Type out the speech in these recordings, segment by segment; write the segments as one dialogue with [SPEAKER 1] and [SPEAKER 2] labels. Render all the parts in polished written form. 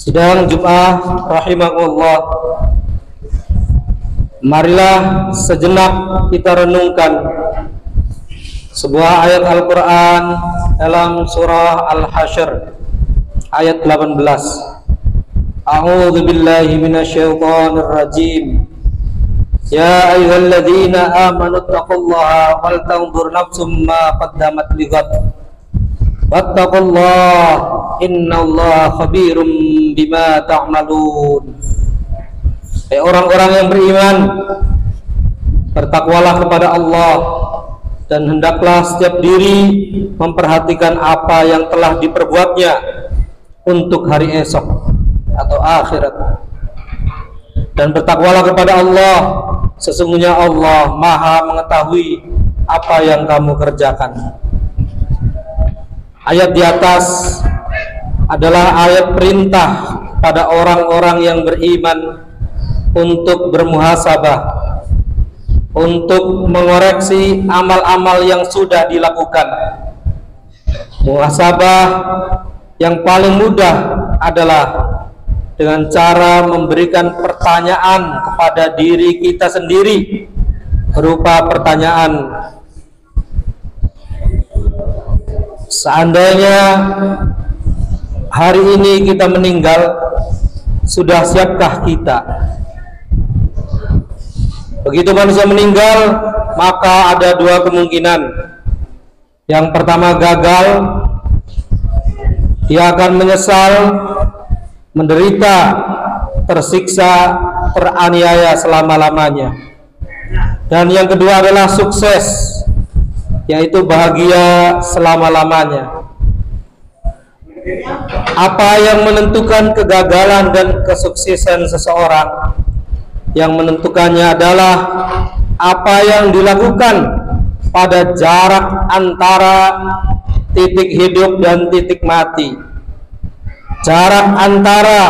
[SPEAKER 1] Sidang Jum'ah rahimakumullah. Marilah sejenak kita renungkan sebuah ayat Al-Quran dalam surah Al-Hasyr ayat 18. A'udzu billahi minasyaitonir rajim. Ya ayyuhalladzina amanu taqullaha wal tanzur nafsum ma qaddamat lighad. Wattaqullaha innallaha khabirum bima ta'malun. Hai orang-orang yang beriman, bertakwalah kepada Allah dan hendaklah setiap diri memperhatikan apa yang telah diperbuatnya untuk hari esok atau akhirat. Dan bertakwalah kepada Allah, sesungguhnya Allah Maha mengetahui apa yang kamu kerjakan. Ayat di atas adalah ayat perintah pada orang-orang yang beriman untuk bermuhasabah, untuk mengoreksi amal-amal yang sudah dilakukan. Muhasabah yang paling mudah adalah dengan cara memberikan pertanyaan kepada diri kita sendiri, berupa pertanyaan, seandainya hari ini kita meninggal, sudah siapkah kita? Begitu manusia meninggal, maka ada dua kemungkinan. Yang pertama, gagal, dia akan menyesal, menderita, tersiksa, teraniaya selama-lamanya. Dan yang kedua adalah sukses, yaitu bahagia selama-lamanya. Apa yang menentukan kegagalan dan kesuksesan seseorang? Yang menentukannya adalah apa yang dilakukan pada jarak antara titik hidup dan titik mati. Jarak antara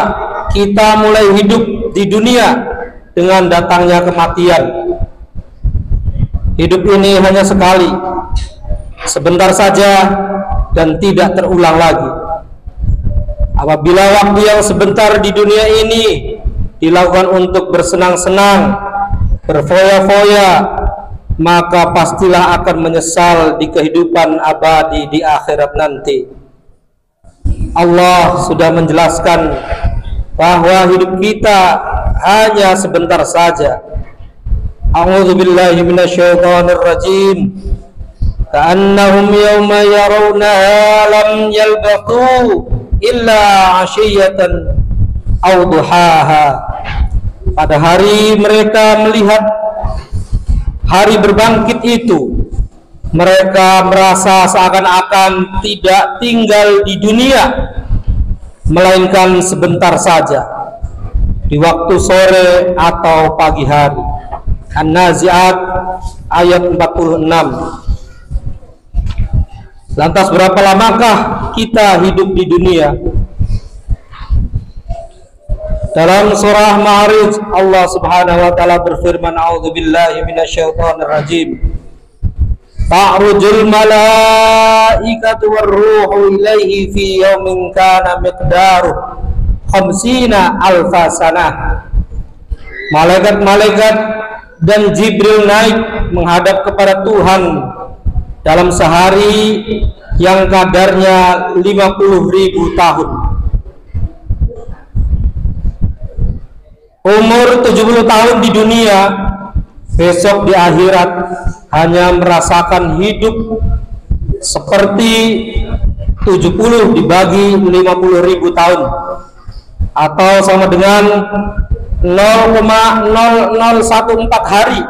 [SPEAKER 1] kita mulai hidup di dunia dengan datangnya kematian. Hidup ini hanya sekali, sebentar saja dan tidak terulang lagi. Apabila waktu yang sebentar di dunia ini dilakukan untuk bersenang-senang, berfoya-foya, maka pastilah akan menyesal di kehidupan abadi di akhirat nanti. Allah sudah menjelaskan bahwa hidup kita hanya sebentar saja. A'udzu billahi minasyaitonir rajim. Ka'annahum yawma yarawnaha lam yalbathu illa 'ashiyatan aw duhaha. Pada hari mereka melihat hari berbangkit itu, mereka merasa seakan-akan tidak tinggal di dunia, melainkan sebentar saja, di waktu sore atau pagi hari. An-Nazi'at ayat 46. Lantas berapa lamakah kita hidup di dunia? Dalam surah Ma'arij, Allah Subhanahu wa taala berfirman, A'udzu billahi minasyaitonir rajim. Ta'rujul malaikatu warruhu ilaihi fi yaumin kana miqdaruhu 50,000 sanah. Malaikat-malaikat dan Jibril naik menghadap kepada Tuhan dalam sehari yang kadarnya 50.000 tahun. Umur 70 tahun di dunia, besok di akhirat hanya merasakan hidup seperti 70 dibagi 50.000 tahun, atau sama dengan 0,0014 hari,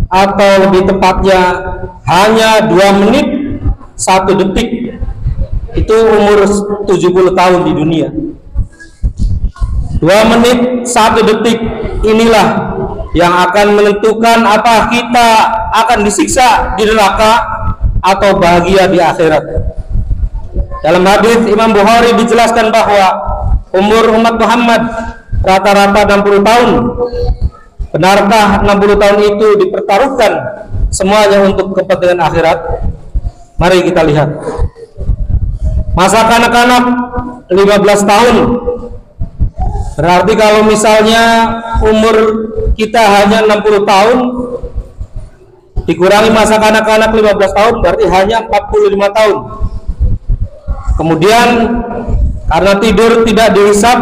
[SPEAKER 1] atau lebih tepatnya hanya 2 menit 1 detik. Itu umur 70 tahun di dunia. 2 menit 1 detik inilah yang akan menentukan apa kita akan disiksa di neraka atau bahagia di akhirat. Dalam hadis Imam Bukhari dijelaskan bahwa umur umat Muhammad rata-rata 60 tahun. Benarkah 60 tahun itu dipertaruhkan semuanya untuk kepentingan akhirat? Mari kita lihat. Masa kanak-kanak 15 tahun. Berarti kalau misalnya umur kita hanya 60 tahun dikurangi masa kanak-kanak 15 tahun, berarti hanya 45 tahun. Kemudian karena tidur tidak dihisap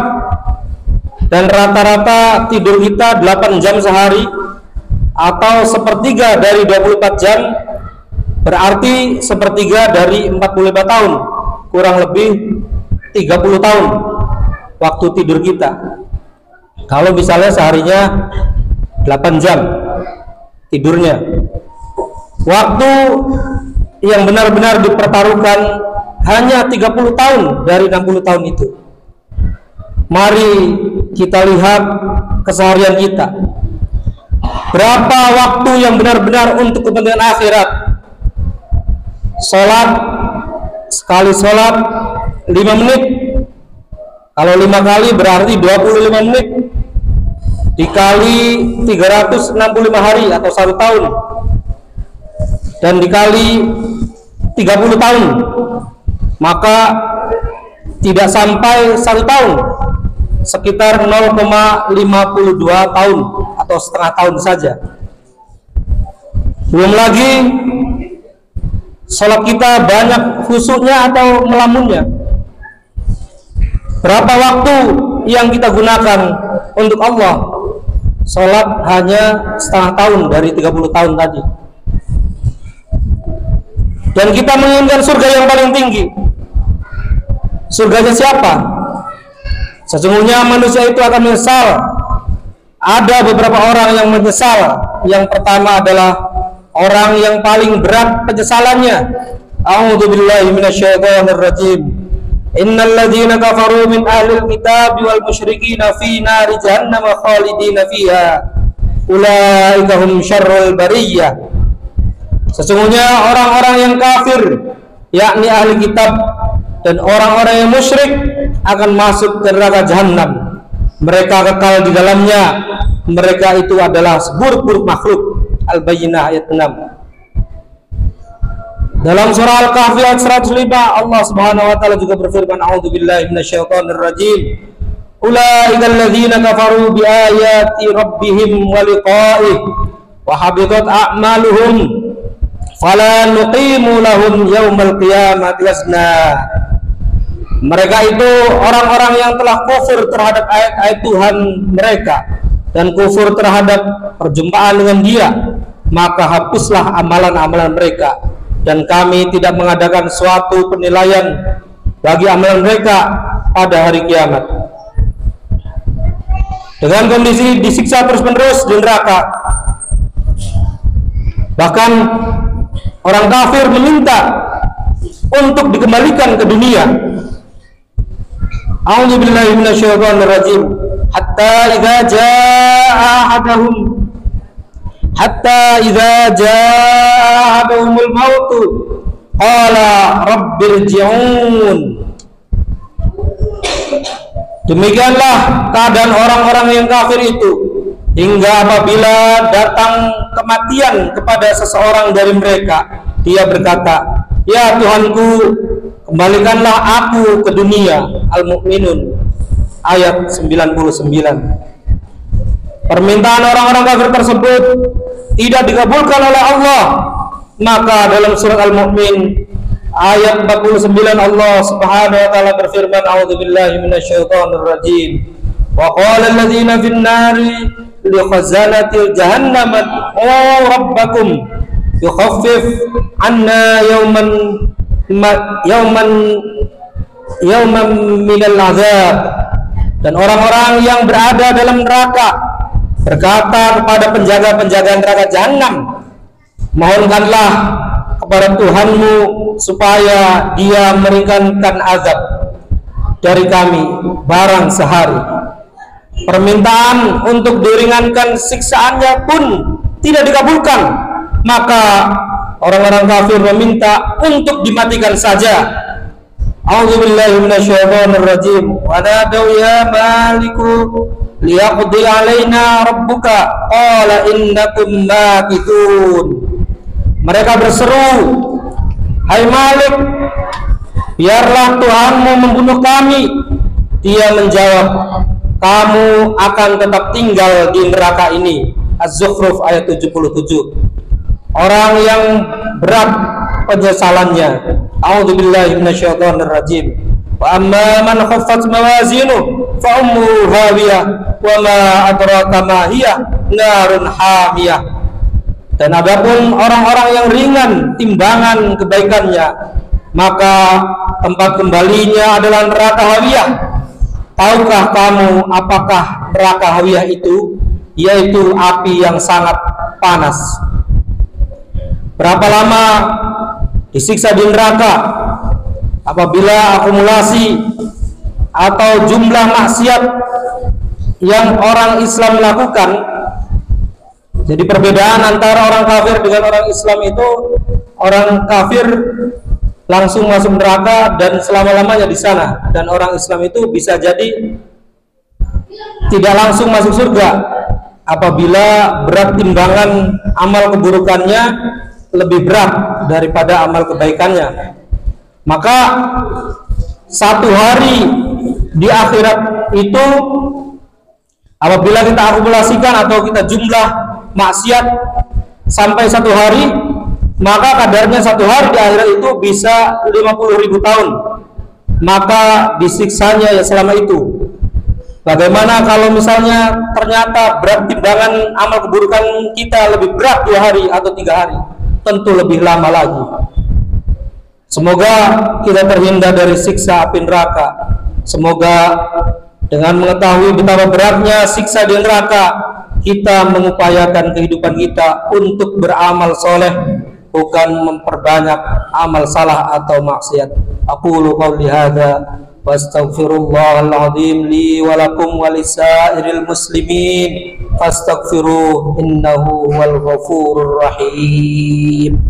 [SPEAKER 1] dan rata-rata tidur kita 8 jam sehari atau sepertiga dari 24 jam, berarti sepertiga dari 45 tahun, kurang lebih 30 tahun waktu tidur kita. Kalau misalnya seharinya 8 jam tidurnya, waktu yang benar-benar dipertaruhkan hanya 30 tahun dari 60 tahun itu. Mari kita lihat keseharian kita. Berapa waktu yang benar-benar untuk kepentingan akhirat? Sholat, sekali sholat 5 menit. Kalau 5 kali berarti 25 menit dikali 365 hari atau 1 tahun, dan dikali 30 tahun, maka tidak sampai 1 tahun, sekitar 0,52 tahun atau setengah tahun saja. Belum lagi sholat kita banyak khusyuknya atau melamunnya. Berapa waktu yang kita gunakan untuk Allah? Sholat hanya setengah tahun dari 30 tahun tadi. Dan kita menginginkan surga yang paling tinggi. Surganya siapa? Sesungguhnya manusia itu akan menyesal. Ada beberapa orang yang menyesal. Yang pertama adalah orang yang paling berat penyesalannya. A'udzubillahi minasyaitonir rajim. Innal ladzina kafaru min ahlil kitab wal musyrikin fi nari jahannam khalidina fiha ulaika hum syarrul bariyah. Sesungguhnya orang-orang yang kafir, yakni ahli kitab dan orang-orang yang musyrik, akan masuk ke neraka jahanam. Mereka kekal di dalamnya. Mereka itu adalah seburuk-buruk makhluk. Al-Bayyinah ayat 6. Dalam surah Al-Kahfi ayat 105, Allah Subhanahu wa taala juga berfirman, a'udzubillahi minasyaitonir rajim. Ulaika alladzina kafaru biayati rabbihim wa liqa'ihi wa habitat a'maluhum fala nuqimu lahum yaumal qiyamati wazna. Mereka itu orang-orang yang telah kufur terhadap ayat-ayat Tuhan mereka dan kufur terhadap perjumpaan dengan Dia, maka hapuslah amalan-amalan mereka, dan kami tidak mengadakan suatu penilaian bagi amalan mereka pada hari kiamat. Dengan kondisi disiksa terus-menerus di neraka. Bahkan orang kafir meminta untuk dikembalikan ke dunia. A'udzubillahi minasyaitonir rajim. Hatta idza jaa ahadahumul maut qala rabbirji'un. Demikianlah keadaan orang-orang yang kafir itu, hingga apabila datang kematian kepada seseorang dari mereka, dia berkata, "Ya Tuhanku, kembalikanlah aku ke dunia." Al-Mu'minun ayat 99. Permintaan orang-orang kafir tersebut tidak dikabulkan oleh Allah. Maka dalam surat Al-Mu'min ayat 49 Allah Subhanahu wa taala berfirman, a'udzubillahi minasyaitonir rajim. Wa qala alladziina fin nari li khazanati jahannam rabbakum yukhaffif 'anna yawman minal 'adzab. Dan orang-orang yang berada dalam neraka berkata kepada penjaga-penjaga neraka jahanam, mohonkanlah kepada Tuhanmu supaya Dia meringankan azab dari kami barang sehari. Permintaan untuk diringankan siksaannya pun tidak dikabulkan, maka orang-orang kafir meminta untuk dimatikan saja. A'udzubillahi minasyaitonir rajim. Wa nadaw ya maliku liyaqdi alaina rabbuka qala innakum makithun. Mereka berseru, "Hai Malik, biarlah Tuhanmu membunuh kami." Dia menjawab, kamu akan tetap tinggal di neraka ini. Az-Zukhruf ayat 77. Orang yang berat penyesalannya. A'udzubillahi minasyaitonirrajim. Wa amma man khaffat mawazinuhu fa ummuhu hawiyah wa ma adraka ma hiya narun hamiyah. Dan adapun orang-orang yang ringan timbangan kebaikannya, maka tempat kembalinya adalah neraka hawiyah. Tahukah kamu apakah neraka hawiyah itu? Yaitu api yang sangat panas. Berapa lama disiksa di neraka? Apabila akumulasi atau jumlah maksiat yang orang Islam lakukan. Jadi perbedaan antara orang kafir dengan orang Islam itu, orang kafir langsung masuk neraka dan selama-lamanya di sana, dan orang Islam itu bisa jadi tidak langsung masuk surga apabila berat timbangan amal keburukannya lebih berat daripada amal kebaikannya. Maka satu hari di akhirat itu apabila kita akumulasikan atau kita jumlah maksiat sampai satu hari, maka kadarnya satu hari di akhirat itu bisa 50.000 tahun, maka disiksanya ya selama itu. Bagaimana kalau misalnya ternyata berat timbangan amal keburukan kita lebih berat 2 hari atau 3 hari, tentu lebih lama lagi. Semoga kita terhindar dari siksa api neraka. Semoga dengan mengetahui betapa beratnya siksa di neraka, kita mengupayakan kehidupan kita untuk beramal soleh, bukan memperbanyak amal salah atau maksiat. Aqulu qawli hadza wa astaghfirullahal azim li wa lakum wa lisairil muslimin fastaghfiruhu innahu huwal ghafurur rahim.